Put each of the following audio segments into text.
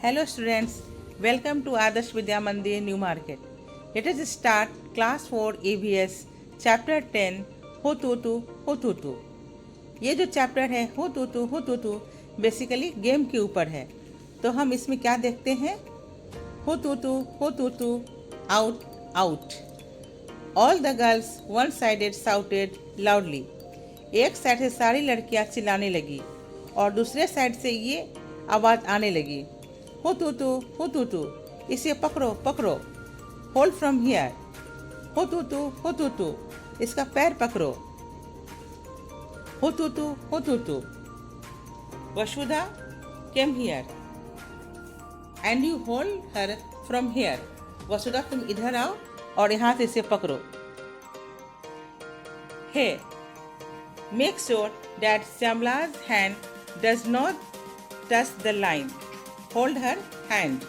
Hello students, welcome to Adarsh Vidya Mandir New Market. Let us start class 4 EVS chapter 10 हो तू। ये जो chapter है हो तू बेसिकली गेम के ऊपर है। तो हम इसमें क्या देखते हैं? हो तू out out. All the girls one sided shouted loudly. एक साइड से सारी लड़कियां चिल्लाने लगी और दूसरे साइड से ये आवाज़ आने लगी, हो तू, इसे पकड़ो, होल्ड फ्रॉम हियर। हो तू, इसका पैर पकड़ो। हो तू। Vasudha came here and you hold her from here. Vasudha तुम इधर आओ और यहाँ से इसे पकड़ो। Hey make sure that Shyamala's hand does not touch the line. Hold her hand.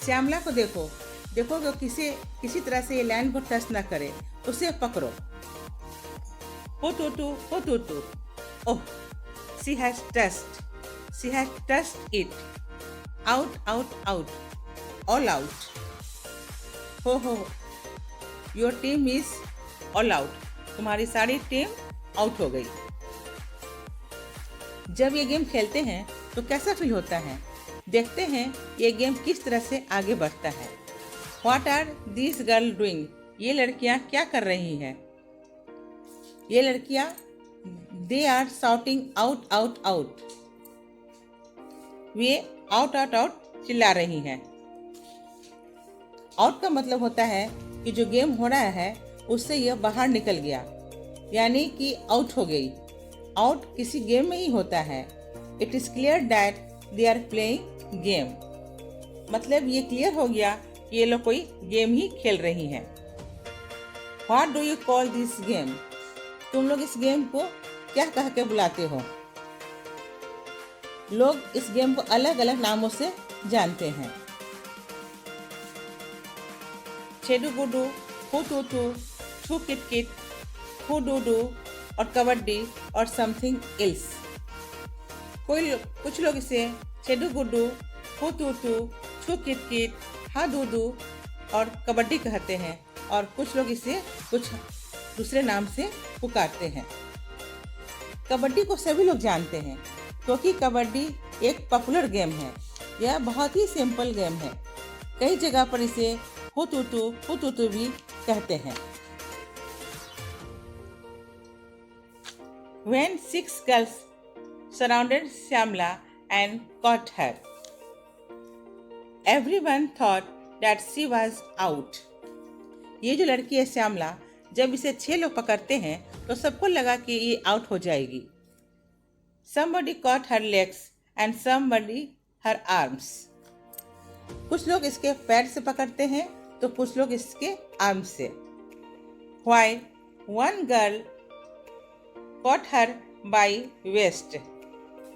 Shyamala को देखो कि किसी तरह से ये लाइन को टच ना करे, उसे पकड़ो। हो तू। ओह, she has touched it. Out. All out. हो, your team is all out. तुम्हारी सारी टीम आउट हो गई। जब ये गेम खेलते हैं तो कैसा फील होता है? देखते हैं ये गेम किस तरह से आगे बढ़ता है। What are these girls doing? ये लड़कियां क्या कर रही हैं? ये लड़कियां they are shouting out. Way out चिल्ला रही हैं। आउट का मतलब होता है कि जो गेम हो रहा है उससे यह बाहर निकल गया, यानी कि आउट हो गई। आउट किसी गेम में ही होता है। It is clear that they are playing game. मतलब ये क्लियर हो गया कि ये लोग कोई गेम ही खेल रही हैं। What do you call this game? तुम लोग इस गेम को क्या कह के बुलाते हो? लोग इस गेम को अलग अलग नामों से जानते हैं। छेडू गुडू, हो तू, छू किट, हो डू और कबड्डी और समथिंग एल्स। कुछ लोग इसे छेडू गुड्डू, हो तू, छू किट, हा डू और कबड्डी कहते हैं, और कुछ लोग इसे कुछ दूसरे नाम से पुकारते हैं। कबड्डी को सभी लोग जानते हैं क्योंकि कबड्डी एक पॉपुलर गेम है। यह बहुत ही सिंपल गेम है। कई जगह पर इसे हो तू भी कहते हैं। When 6 girls surrounded Shyamala and caught her, everyone thought that she was out. ये जो लड़की है श्यामला, जब इसे 6 लोग पकड़ते हैं तो सबको लगा कि ये आउट हो जाएगी। Somebody caught her legs and somebody her arms. कुछ लोग इसके पैर से पकड़ते हैं तो कुछ लोग इसके आर्म से। While one girl caught her by waist,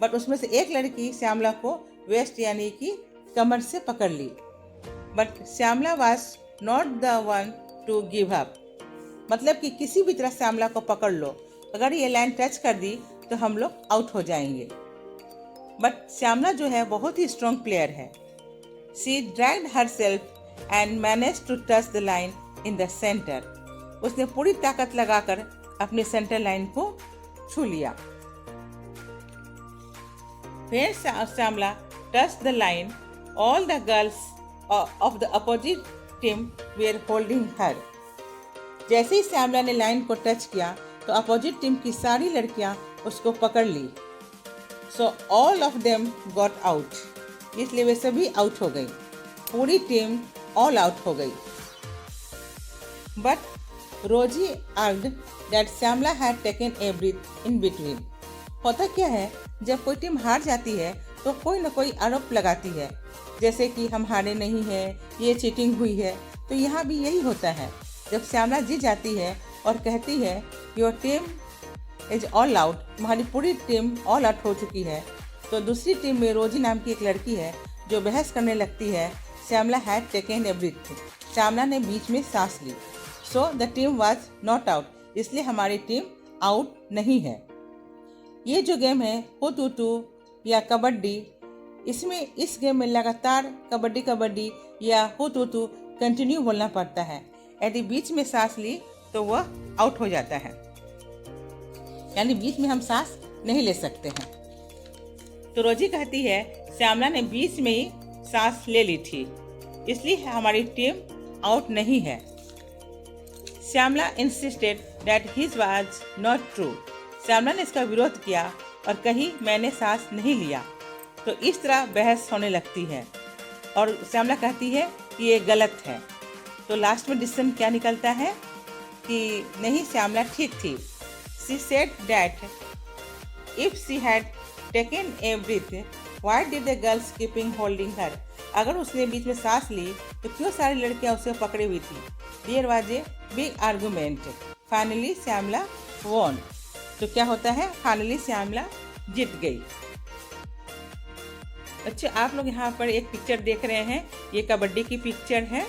but उसमें से एक लड़की श्यामला को वेस्ट यानी कि कमर से पकड़ ली। But Shyamala was not the one to give up. मतलब कि किसी भी तरह श्यामला को पकड़ लो, अगर ये लाइन टच कर दी तो हम लोग आउट हो जाएंगे। बट श्यामला जो है बहुत ही स्ट्रॉन्ग प्लेयर है। She dragged herself and managed to touch the line in the center. उसने पूरी ताकत लगाकर अपने सेंटर लाइन को छू लिया। When Shyamala touched the line, all the girls of the opposite team were holding her. जैसे ही श्यामला ने लाइन को टच किया तो अपोजिट टीम की सारी लड़कियां उसको पकड़ ली। So all of them got out. इसलिए वे सभी आउट हो गई। पूरी टीम ऑल आउट हो गई। But Rosie argued that Shyamala had taken a breath in between. होता क्या है, जब कोई टीम हार जाती है तो कोई न कोई आरोप लगाती है, जैसे कि हम हारे नहीं हैं, ये चीटिंग हुई है। तो यहाँ भी यही होता है। जब श्यामला जीत जाती है और कहती है your team is all out, तुम्हारी पूरी टीम ऑल आउट हो चुकी है, तो दूसरी टीम में रोजी नाम की एक लड़की है जो बहस करने लगती है Shyamala had taken a breath. Shyamala ने बीच में सांस ली। So the team was not out, इसलिए हमारी टीम आउट नहीं है। ये जो गेम है हो तू या कबड्डी, इसमें इस गेम में लगातार कबड्डी कबड्डी या हु तू कंटिन्यू बोलना पड़ता है। यदि बीच में सांस ली तो वह आउट हो जाता है, यानी बीच में हम सांस नहीं ले सकते हैं। तो रोजी कहती है श्यामला ने बीच में ही सांस ले ली थी, इसलिए हमारी टीम आउट नहीं है। Shyamala insisted that his was not true. Shyamala ने इसका विरोध किया और कही मैंने सांस नहीं लिया। तो इस तरह बहस होने लगती है और श्यामला कहती है कि ये गलत है। तो लास्ट में डिसीजन क्या निकलता है कि नहीं, श्यामला ठीक थी। She said that if she had taken a breath, why did the girls keeping holding her? अगर उसने बीच में सांस ली तो क्यों सारी लड़कियां उसे पकड़ी हुई थी? There was a big argument. Finally, Shyamala won. तो क्या होता है? Finally, श्यामला जीत गई। अच्छा, आप लोग यहाँ पर एक पिक्चर देख रहे हैं, ये कबड्डी की पिक्चर है।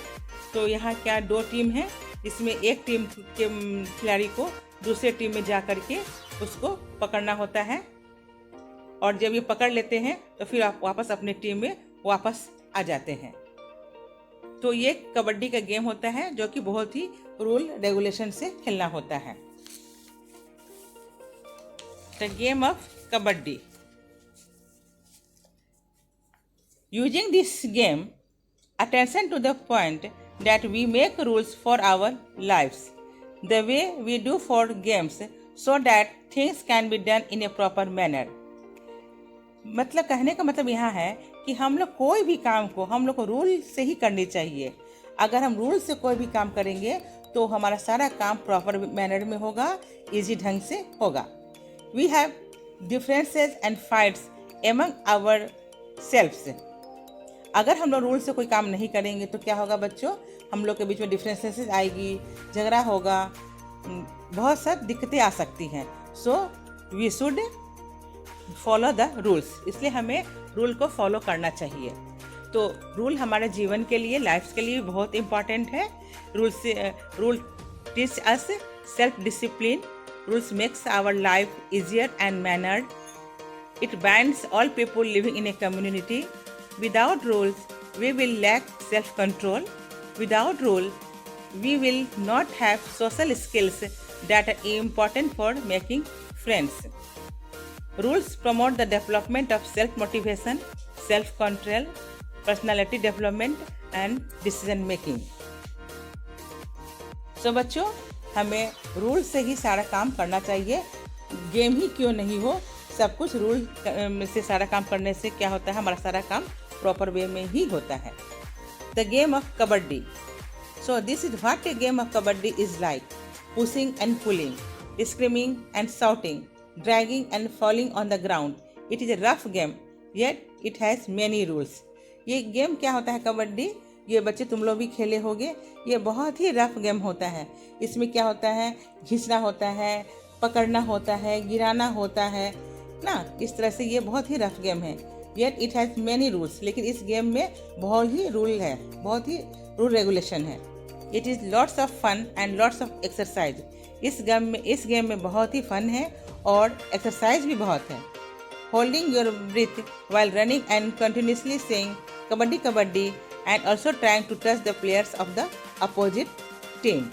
तो यहाँ क्या दो टीम है, इसमें एक टीम के खिलाड़ी को दूसरे टीम में जा कर के उसको पकड़ना होता है और जब ये पकड़ लेते हैं तो फिर आप वापस अपने टीम में वापस आ जाते हैं। तो ये कबड्डी का गेम होता है जो कि बहुत ही रूल रेगुलेशन से खेलना होता है। The game of kabaddi. Using this game, attention to the point that we make rules for our lives the way we do for games so that things can be done in a proper manner. मतलब कहने का मतलब यहाँ है कि हम लोग कोई भी काम को हम लोग को रूल से ही करनी चाहिए। अगर हम रूल से कोई भी काम करेंगे तो हमारा सारा काम प्रॉपर मैनर में होगा, इजी ढंग से होगा। We have differences and fights among ourselves. अगर हम लोग रूल से कोई काम नहीं करेंगे तो क्या होगा बच्चों, हम लोग के बीच में डिफरेंसेस आएगी, झगड़ा होगा, बहुत सारी दिक्कतें आ सकती हैं। So we should follow the rules, इसलिए हमें रूल को फॉलो करना चाहिए। तो रूल हमारे जीवन के लिए, लाइफ के लिए बहुत इम्पॉर्टेंट है। Rule teach us self discipline. Rules makes our life easier and mannered. It binds all people living in a community. Without rules, we will lack self-control. Without rule, we will not have social skills that are important for making friends. Rules promote the development of self-motivation, self-control, personality development, and decision making. So बच्चों, हमें rule से ही सारा काम करना चाहिए। Game ही क्यों नहीं हो, सब कुछ रूल से सारा काम करने से क्या होता है, हमारा सारा काम प्रॉपर वे में ही होता है। The game of kabaddi. So this is what A game of kabaddi is like. Pushing and pulling, screaming and shouting, dragging and falling on the ground. It is a rough game yet it has many rules. ये game क्या होता है कबड्डी, ये बच्चे तुम लोग भी खेले होंगे। ये बहुत ही रफ गेम होता है। इसमें क्या होता है, घिसना होता है, पकड़ना होता है, गिराना होता है ना। इस तरह से ये बहुत ही रफ गेम है। Yet it has many rules, लेकिन इस गेम में बहुत ही रूल है, बहुत ही रूल रेगुलेशन है। It is lots of fun and lots of exercise. इस गेम में बहुत ही फन है और एक्सरसाइज भी बहुत है। Holding your breath while running and continuously saying kabaddi kabaddi and also trying to touch the players of the opposite team.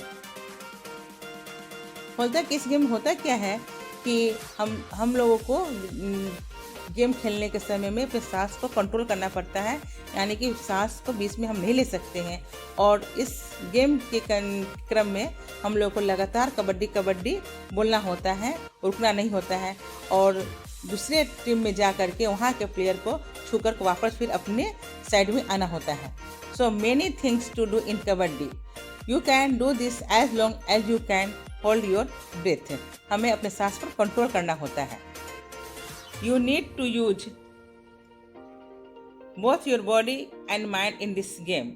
होता कि इस गेम होता क्या है कि हम लोगों को गेम खेलने के समय में अपने सांस को कंट्रोल करना पड़ता है, यानी कि सांस को बीच में हम नहीं ले सकते हैं। और इस गेम के क्रम में हम लोग को लगातार कबड्डी कबड्डी बोलना होता है, रुकना नहीं होता है और दूसरे टीम में जा कर के वहाँ के प्लेयर को छूकर को वापस फिर अपने साइड में आना होता है। So many things to do in kabaddi. You can do this as long as you can hold your breath. हमें अपने सांस पर कंट्रोल करना होता है। You need to use both your body and mind in this game.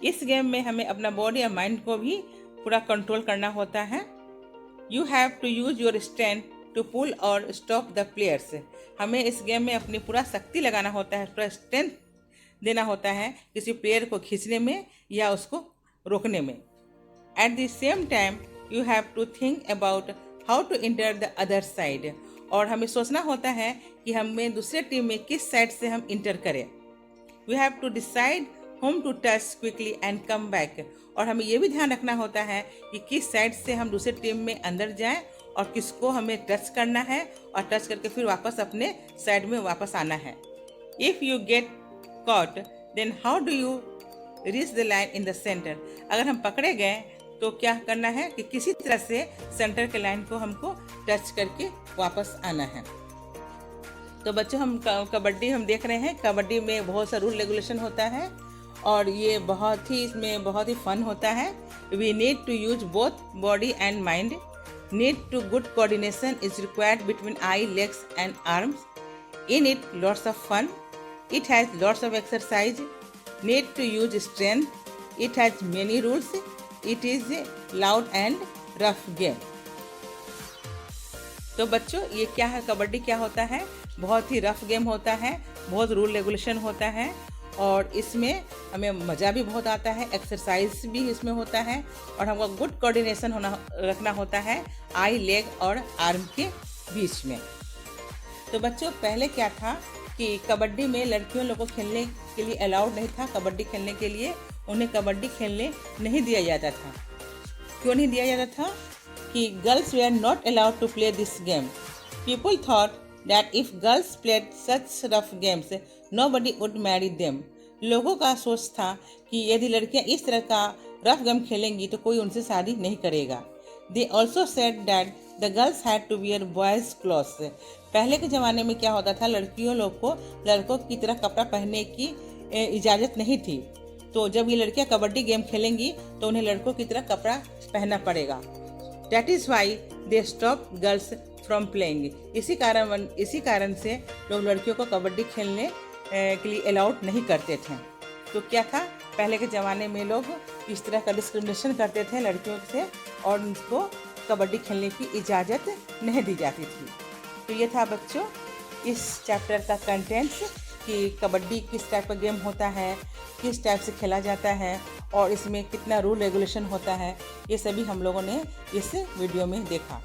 इस game में हमें अपना बॉडी और माइंड को भी पूरा कंट्रोल करना होता है। You have to use your strength to pull or stop the players. हमें इस गेम में अपनी पूरा शक्ति लगाना होता है, पूरा स्ट्रेंथ देना होता है किसी प्लेयर को खींचने में या उसको रोकने में। At the same time, you have to think about how to enter the other side. और हमें सोचना होता है कि हमें दूसरे टीम में किस साइड से हम इंटर करें। We have to decide home to touch quickly and come back. और हमें ये भी ध्यान रखना होता है कि किस साइड से हम दूसरे टीम में अंदर जाएं और किसको हमें टच करना है और टच करके फिर वापस अपने साइड में वापस आना है। If you get caught then how do you reach the line in the centre. अगर हम पकड़े गए तो क्या करना है कि किसी तरह से सेंटर के लाइन को हमको टच करके वापस आना है। तो बच्चों हम कबड्डी हम देख रहे हैं। कबड्डी में बहुत सा रूल रेगुलेशन होता है और ये इसमें बहुत ही फन होता है। We need to use both body and mind. Need to good coordination is required between eye, legs and arms. In it lots of fun. It has lots of exercise. Need to use strength. It has many rules. It is loud and rough game. तो बच्चों ये क्या है, कबड्डी क्या होता है? बहुत ही रफ गेम होता है, बहुत रूल रेगुलेशन होता है और इसमें हमें मज़ा भी बहुत आता है, एक्सरसाइज भी इसमें होता है और हमको गुड कोऑर्डिनेशन रखना होता है आई, लेग और आर्म के बीच में। तो बच्चों पहले क्या था कि कबड्डी में लड़कियों लोगों को खेलने के लिए अलाउड नहीं था। कबड्डी खेलने के लिए उन्हें कबड्डी खेलने नहीं दिया जाता था। क्यों नहीं दिया जाता था? कि girls were not allowed to play this game. People thought that if girls played such rough games, nobody would marry them. लोगों का सोच था कि यदि लड़कियां इस तरह का रफ गेम खेलेंगी तो कोई उनसे शादी नहीं करेगा। They also said that the girls had to wear boys clothes. पहले के ज़माने में क्या होता था, लड़कियों लोग को लड़कों की तरह कपड़ा पहनने की इजाज़त नहीं थी। तो जब ये लड़कियां कबड्डी गेम खेलेंगी तो उन्हें लड़कों की तरह कपड़ा पहनना पड़ेगा। That is why they stopped girls from playing. इसी कारण से लोग लड़कियों को कबड्डी खेलने के लिए अलाउड नहीं करते थे। तो क्या था, पहले के ज़माने में लोग इस तरह का डिस्क्रिमिनेशन करते थे लड़कियों से और उनको कबड्डी खेलने की इजाज़त नहीं दी जाती थी। तो ये था बच्चों इस चैप्टर का कंटेंट्स कि कबड्डी किस टाइप का गेम होता है, किस टाइप से खेला जाता है और इसमें कितना रूल रेगुलेशन होता है, ये सभी हम लोगों ने इस वीडियो में देखा।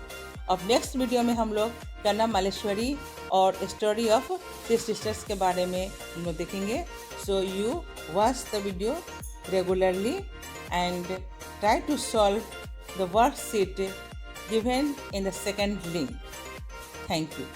अब नेक्स्ट वीडियो में हम लोग कन्ना मालेश्वरी और स्टोरी ऑफ थ्री सिस्टर्स के बारे में हम लोग देखेंगे। So you watch the video regularly and try to solve the worksheet given in the second link. Thank you.